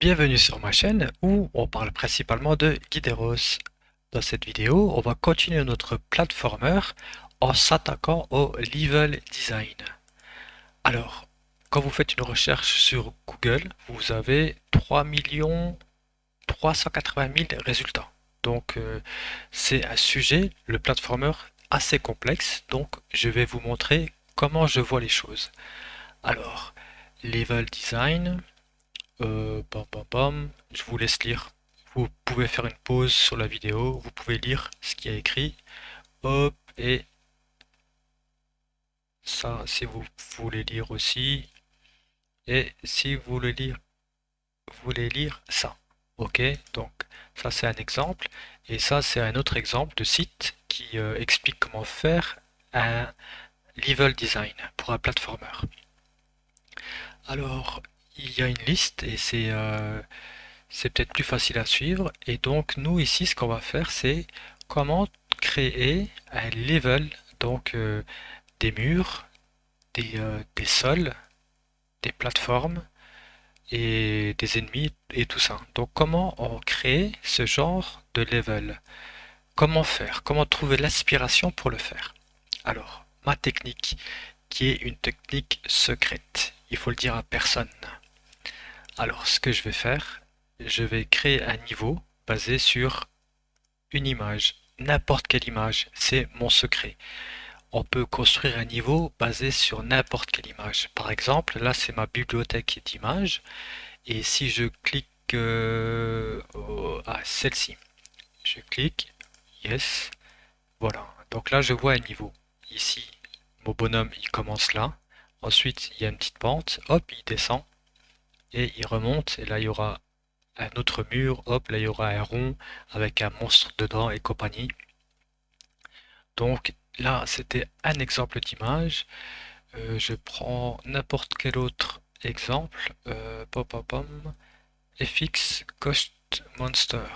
Bienvenue sur ma chaîne où on parle principalement de Guideros. Dans cette vidéo, on va continuer notre platformer en s'attaquant au level design. Alors, quand vous faites une recherche sur Google, vous avez 3 380 000 résultats. Donc, c'est un sujet, le platformer, assez complexe. Donc, je vais vous montrer comment je vois les choses. Alors, level design. Pam, pam, pam. Je vous laisse lire. Vous pouvez faire une pause sur la vidéo, vous pouvez lire ce qui est écrit. Hop, et ça, si vous voulez lire aussi. Et si vous voulez lire ça. Ok, donc ça c'est un exemple. Et ça c'est un autre exemple de site qui explique comment faire un level design pour un platformer. Alors, il y a une liste et c'est peut-être plus facile à suivre. Et donc, nous, ici, ce qu'on va faire, c'est comment créer un level, donc des murs, des sols, des plateformes et des ennemis et tout ça. Donc, comment on crée ce genre de level? Comment faire? Comment trouver l'inspiration pour le faire? Alors, ma technique, qui est une technique secrète, il faut le dire à personne. Alors, ce que je vais faire, je vais créer un niveau basé sur une image, n'importe quelle image, c'est mon secret. On peut construire un niveau basé sur n'importe quelle image. Par exemple, là c'est ma bibliothèque d'images et si je clique à celle-ci, je clique, yes, voilà. Donc là je vois un niveau. Ici, mon bonhomme il commence là. Ensuite, il y a une petite pente, hop, il descend et il remonte et là il y aura un autre mur, hop, là il y aura un rond avec un monstre dedans et compagnie. Donc là, c'était un exemple d'image. Je prends n'importe quel autre exemple. Pom, pom, pom. FX Ghost Monster.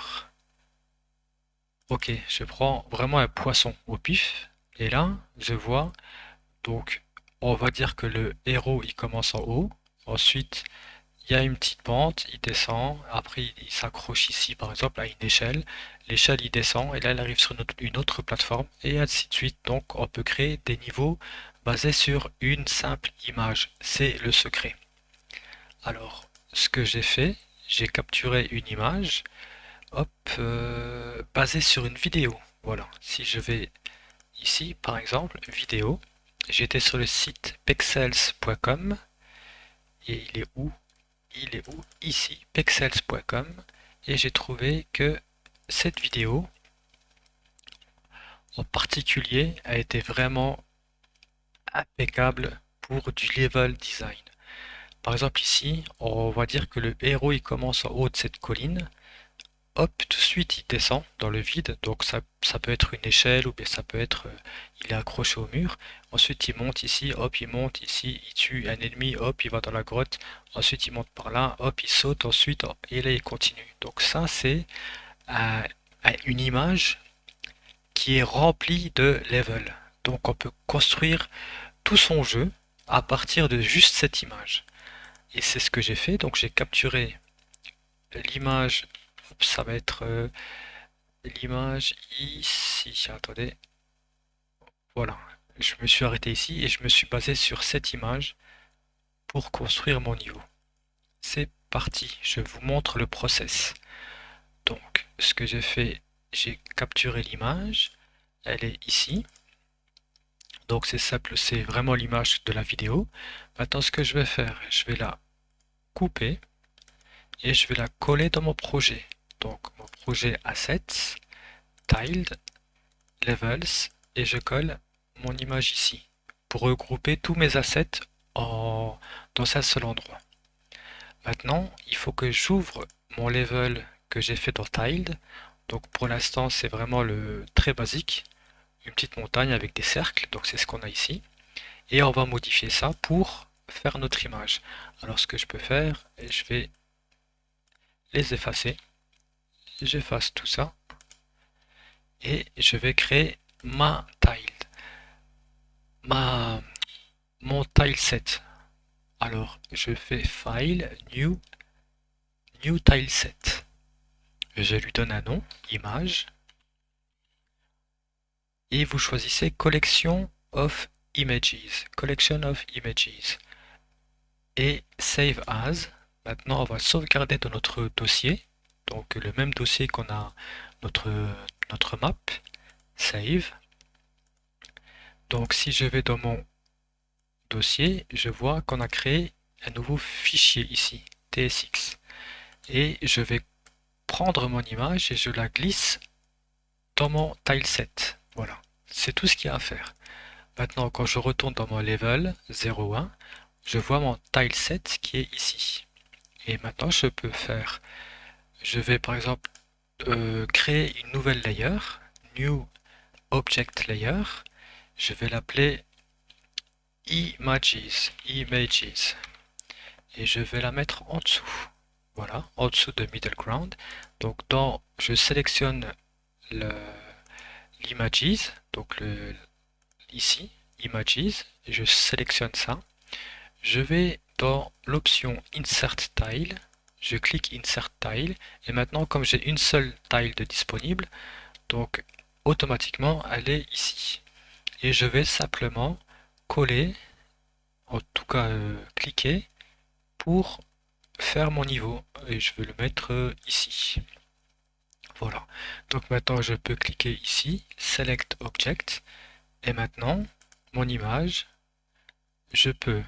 Ok, je prends vraiment un poisson au pif. Et là, je vois, donc, on va dire que le héros, il commence en haut. Ensuite, il y a une petite pente, il descend, après il s'accroche ici par exemple à une échelle, l'échelle il descend et là il arrive sur une autre plateforme et ainsi de suite. Donc on peut créer des niveaux basés sur une simple image, c'est le secret. Alors ce que j'ai fait, j'ai capturé une image, hop, basée sur une vidéo. Voilà, si je vais ici par exemple, vidéo, j'étais sur le site pexels.com et il est où? Il est où? Ici, pexels.com et j'ai trouvé que cette vidéo en particulier a été vraiment impeccable pour du level design. Par exemple ici, on va dire que le héros il commence en haut de cette colline, hop, tout de suite il descend dans le vide, donc ça peut être une échelle ou bien ça peut être il est accroché au mur. Ensuite il monte ici, hop, il monte ici, il tue un ennemi, hop, il va dans la grotte. Ensuite il monte par là, hop, il saute ensuite et là il continue. Donc ça c'est euh, une image qui est remplie de levels. Donc on peut construire tout son jeu à partir de juste cette image. Et c'est ce que j'ai fait. Donc j'ai capturé l'image. Ça va être l'image ici. Attendez. Voilà. Je me suis arrêté ici et je me suis basé sur cette image pour construire mon niveau. C'est parti. Je vous montre le process. Donc ce que j'ai fait, j'ai capturé l'image. Elle est ici. Donc c'est simple, c'est vraiment l'image de la vidéo. Maintenant ce que je vais faire, je vais la couper et je vais la coller dans mon projet. Donc mon projet Assets, Tiled, Levels et je colle mon image ici pour regrouper tous mes assets dans un seul endroit. Maintenant il faut que j'ouvre mon level que j'ai fait dans Tiled. Donc pour l'instant c'est vraiment le très basique, une petite montagne avec des cercles, donc c'est ce qu'on a ici. Et on va modifier ça pour faire notre image. Alors ce que je peux faire, je vais les effacer. J'efface tout ça et je vais créer ma tile, ma, mon tileset. Alors je fais File, New Tileset. Je lui donne un nom, image, et vous choisissez Collection of Images, Collection of Images, et Save As. Maintenant, on va sauvegarder dans notre dossier, donc le même dossier qu'on a notre map, Save. Donc si je vais dans mon dossier, je vois qu'on a créé un nouveau fichier ici, TSX. Et je vais prendre mon image et je la glisse dans mon tileset. Voilà, c'est tout ce qu'il y a à faire. Maintenant, quand je retourne dans mon level 0,1, je vois mon tileset qui est ici. Et maintenant, je vais par exemple créer une nouvelle layer, New Object Layer. Je vais l'appeler Images, et je vais la mettre en dessous. Voilà, en dessous de Middle Ground. Donc je sélectionne l'Images, donc ici, Images, et je sélectionne ça. Je vais dans l'option Insert Tile, je clique Insert Tile, et maintenant comme j'ai une seule tile de disponible, donc automatiquement elle est ici. Et je vais simplement coller, en tout cas cliquer, pour faire mon niveau, et je vais le mettre ici. Voilà, donc maintenant je peux cliquer ici, Select Object, et maintenant mon image, je peux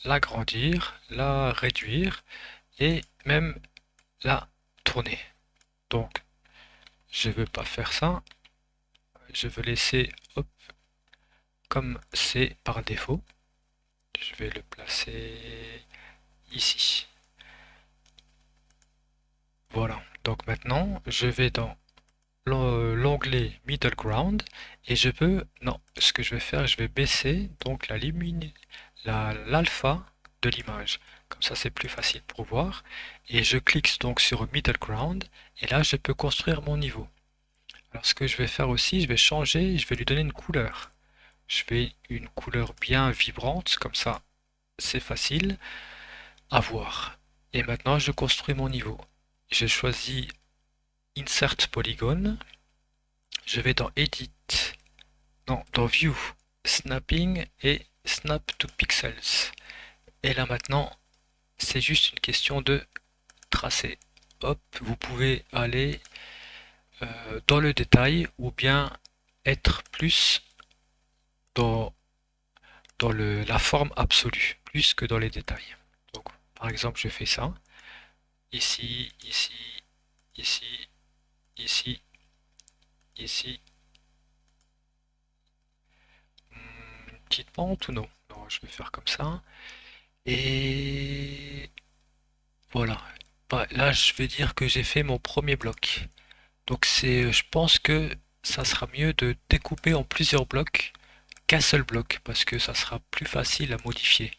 l'agrandir, la réduire et même la tourner. Donc je veux pas faire ça, je veux laisser hop, comme c'est par défaut. Je vais le placer ici. Voilà, donc maintenant je vais dans l'onglet Middle Ground et je peux, non, ce que je vais faire, je vais baisser donc l'alpha de l'image. Comme ça c'est plus facile pour voir. Et je clique donc sur Middle Ground et là je peux construire mon niveau. Alors ce que je vais faire aussi, je vais changer, je vais lui donner une couleur. Je vais une couleur bien vibrante, comme ça c'est facile à voir. Et maintenant je construis mon niveau. Je choisis Insert Polygon. Je vais dans Edit, non, dans View, Snapping et Snap to Pixels. Et là maintenant, c'est juste une question de tracer. Hop, vous pouvez aller dans le détail ou bien être plus dans, la forme absolue, plus que dans les détails. Donc, par exemple, je fais ça. Ici, ici, ici, ici, ici. Une petite pente ou non? Non, je vais faire comme ça. Et voilà. Bah, là, je vais dire que j'ai fait mon premier bloc. Donc je pense que ça sera mieux de découper en plusieurs blocs qu'un seul bloc, parce que ça sera plus facile à modifier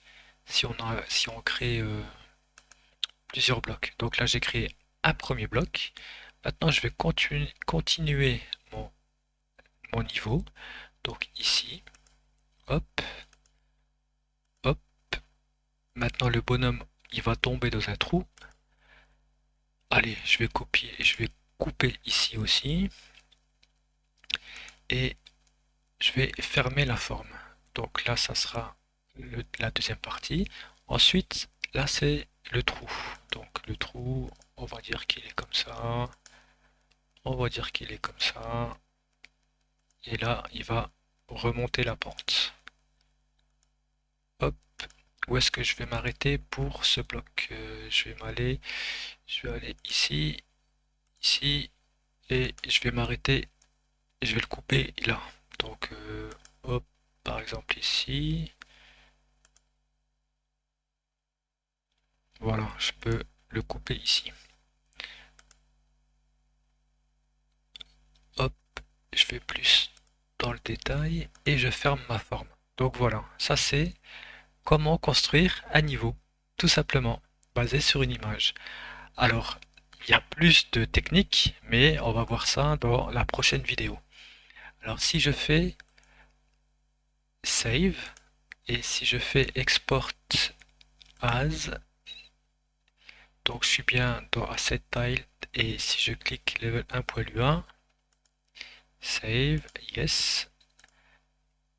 si on crée plusieurs blocs. Donc là, j'ai créé un premier bloc. Maintenant, je vais continuer mon niveau. Donc ici, hop, hop. Maintenant, le bonhomme, il va tomber dans un trou. Allez, je vais copier et je vais couper ici aussi. Et je vais fermer la forme. Donc là, ça sera la deuxième partie. Ensuite, là, c'est le trou. Donc le trou, on va dire qu'il est comme ça. On va dire qu'il est comme ça. Et là, il va remonter la pente. Hop. Où est-ce que je vais m'arrêter pour ce bloc? Je vais aller ici, ici, et je vais m'arrêter. Je vais le couper là. Donc, hop, par exemple ici. Voilà, je peux le couper ici. Hop, je vais plus dans le détail et je ferme ma forme. Donc voilà, ça c'est comment construire un niveau, tout simplement, basé sur une image. Alors, il y a plus de techniques, mais on va voir ça dans la prochaine vidéo. Alors si je fais Save et si je fais Export As, Donc je suis bien dans Asset Tile et si je clique Level 1.1, Save, Yes.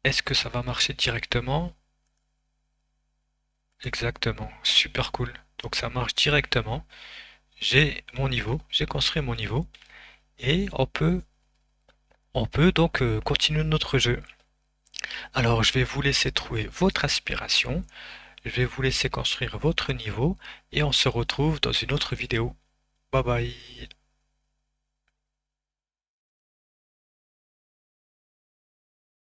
Est-ce que ça va marcher directement? Exactement, super cool. Donc ça marche directement. J'ai mon niveau, j'ai construit mon niveau et on peut donc continuer notre jeu. Alors je vais vous laisser trouver votre inspiration, je vais vous laisser construire votre niveau et on se retrouve dans une autre vidéo. Bye bye.